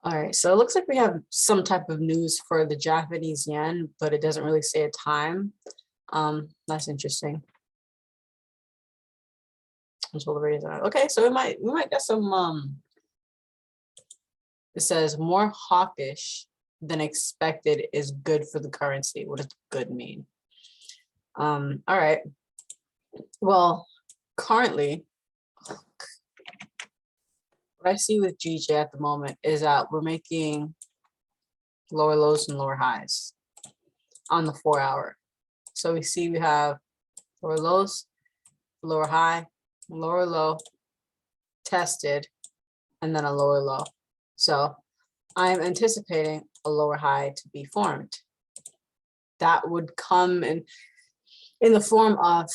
All right, so it looks like we have some type of news for the Japanese yen, but it doesn't really say a time. That's interesting. Until the rate is on. Okay, so we might get some it says more hawkish than expected is good for the currency. What does good mean? All right. Well, currently what I see with GJ at the moment is that we're making lower lows and lower highs on the 4 hour. So we see we have lower lows, lower high, lower low, tested, and then a lower low. So I'm anticipating a lower high to be formed. That would come in the form of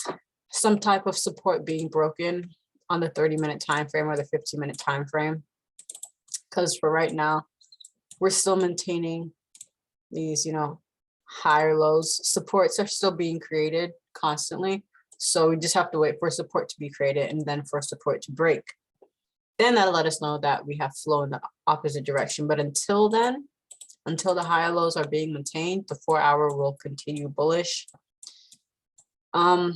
some type of support being broken on the 30-minute time frame or the 15-minute time frame. Because for right now, we're still maintaining these, higher lows. Supports are still being created constantly. So we just have to wait for support to be created and then for support to break. Then that'll let us know that we have flow in the opposite direction. But until then, until the higher lows are being maintained, the 4 hour will continue bullish. I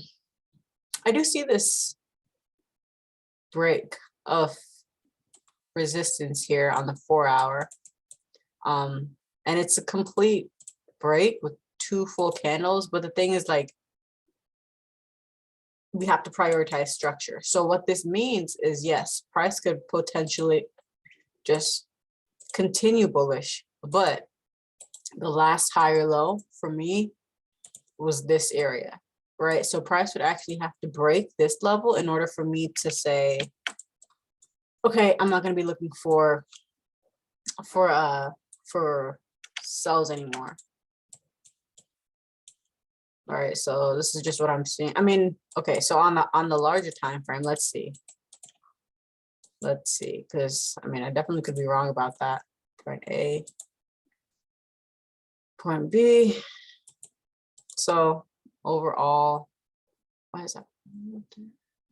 do see this break of resistance here on the 4 hour. And it's a complete break with 2 full candles. But the thing is, like, we have to prioritize structure. So what this means is, yes, price could potentially just continue bullish, but the last higher low for me was this area, right? So price would actually have to break this level in order for me to say, okay, I'm not going to be looking for sells anymore. All right, so this is just what I'm seeing. I mean, okay, so on the larger time frame, let's see, because I mean, I definitely could be wrong about that. Point A, point B. So overall, why is that?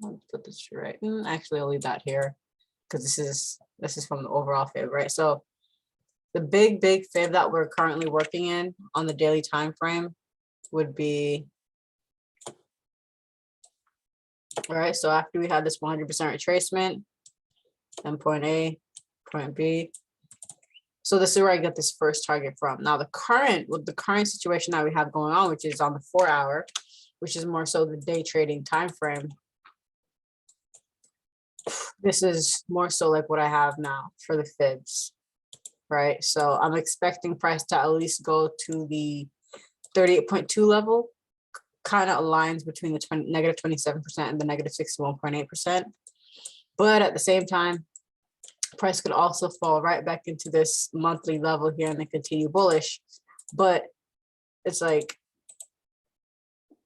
Let's put this right. Actually, I'll leave that here because this is from the overall fib, right? So the big fib that we're currently working in on the daily time frame would be, all right, so after we had this 100% retracement, then point A, point B. So this is where I get this first target from. Now the current situation that we have going on, which is on the 4 hour, which is more so the day trading time frame. This is more so like what I have now for the fibs, right? So I'm expecting price to at least go to the 38.2 level, kind of aligns between the negative 27% and the negative 61.8%. But at the same time, price could also fall right back into this monthly level here and then continue bullish. But it's like,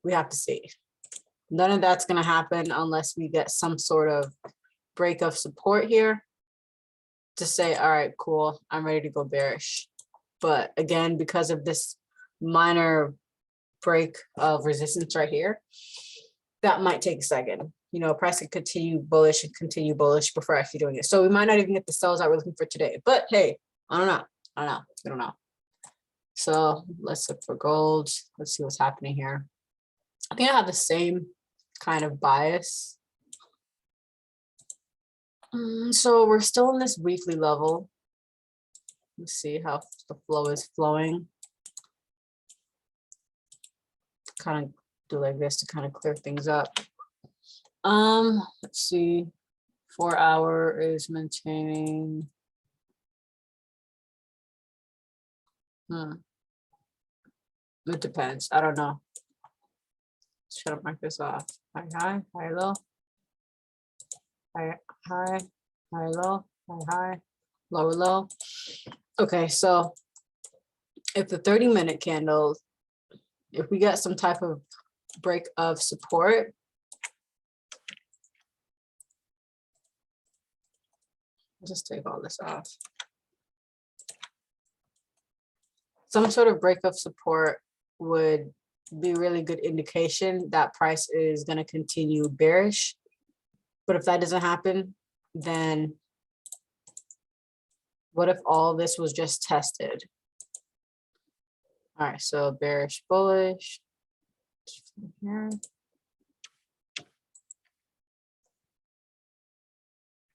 we have to see. None of that's going to happen unless we get some sort of break of support here to say, all right, cool, I'm ready to go bearish. But again, because of this minor break of resistance right here, that might take a second. Price could continue bullish before actually doing it. So we might not even get the sells that we're looking for today. But hey, I don't know. We don't know. So let's look for gold. Let's see what's happening here. I think I have the same kind of bias. So we're still in this weekly level. Let's see how the flow is flowing. Kind of do like this to kind of clear things up. Let's see. 4 hour is maintaining. It depends. I don't know. Let's try to mark this off. High, low. High, low, high, lower, low. Okay, so if the 30-minute candle, if we get some type of break of support, I'll just take all this off. Some sort of break of support would be really good indication that price is going to continue bearish. But if that doesn't happen, then What if all this was just tested? All right, so bearish, bullish. Here.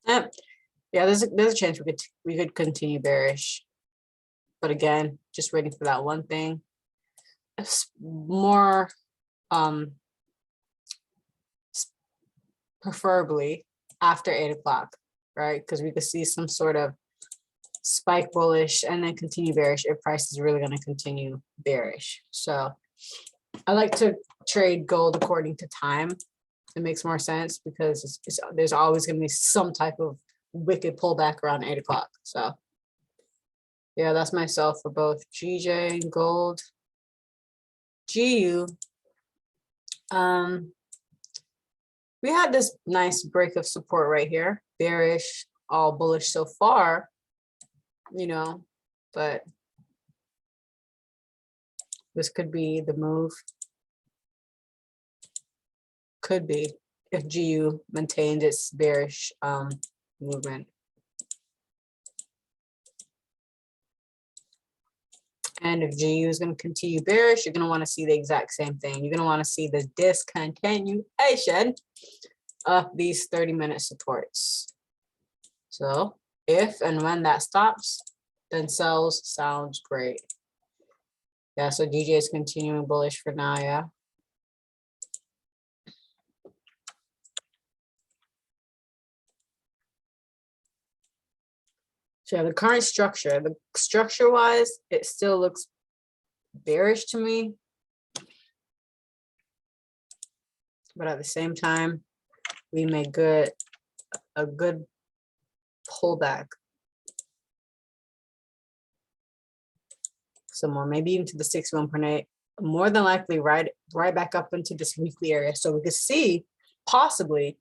Yep. Yeah, there's a chance we could continue bearish, but again, just waiting for that one thing. It's more preferably after 8 o'clock, right? Because we could see some sort of spike bullish and then continue bearish if price is really going to continue bearish. So I like to trade gold according to time. It makes more sense because there's always going to be some type of wicked pullback around 8 o'clock. So yeah, that's myself for both GJ and gold. GU, we had this nice break of support right here, bearish, all bullish so far, you know, but this could be the move. Could be if GU maintained its bearish movement. And if GU is going to continue bearish, you're going to want to see the exact same thing. You're going to want to see the discontinuation of these 30-minute supports. So if and when that stops, then sells sounds great. Yeah, so DJ is continuing bullish for now, yeah. So yeah, the current structure-wise, it still looks bearish to me. But at the same time, we may get a good pullback. Some more, maybe even to the 61.8, more than likely right back up into this weekly area. So we could see possibly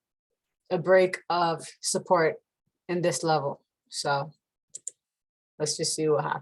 a break of support in this level. So let's just see what happens.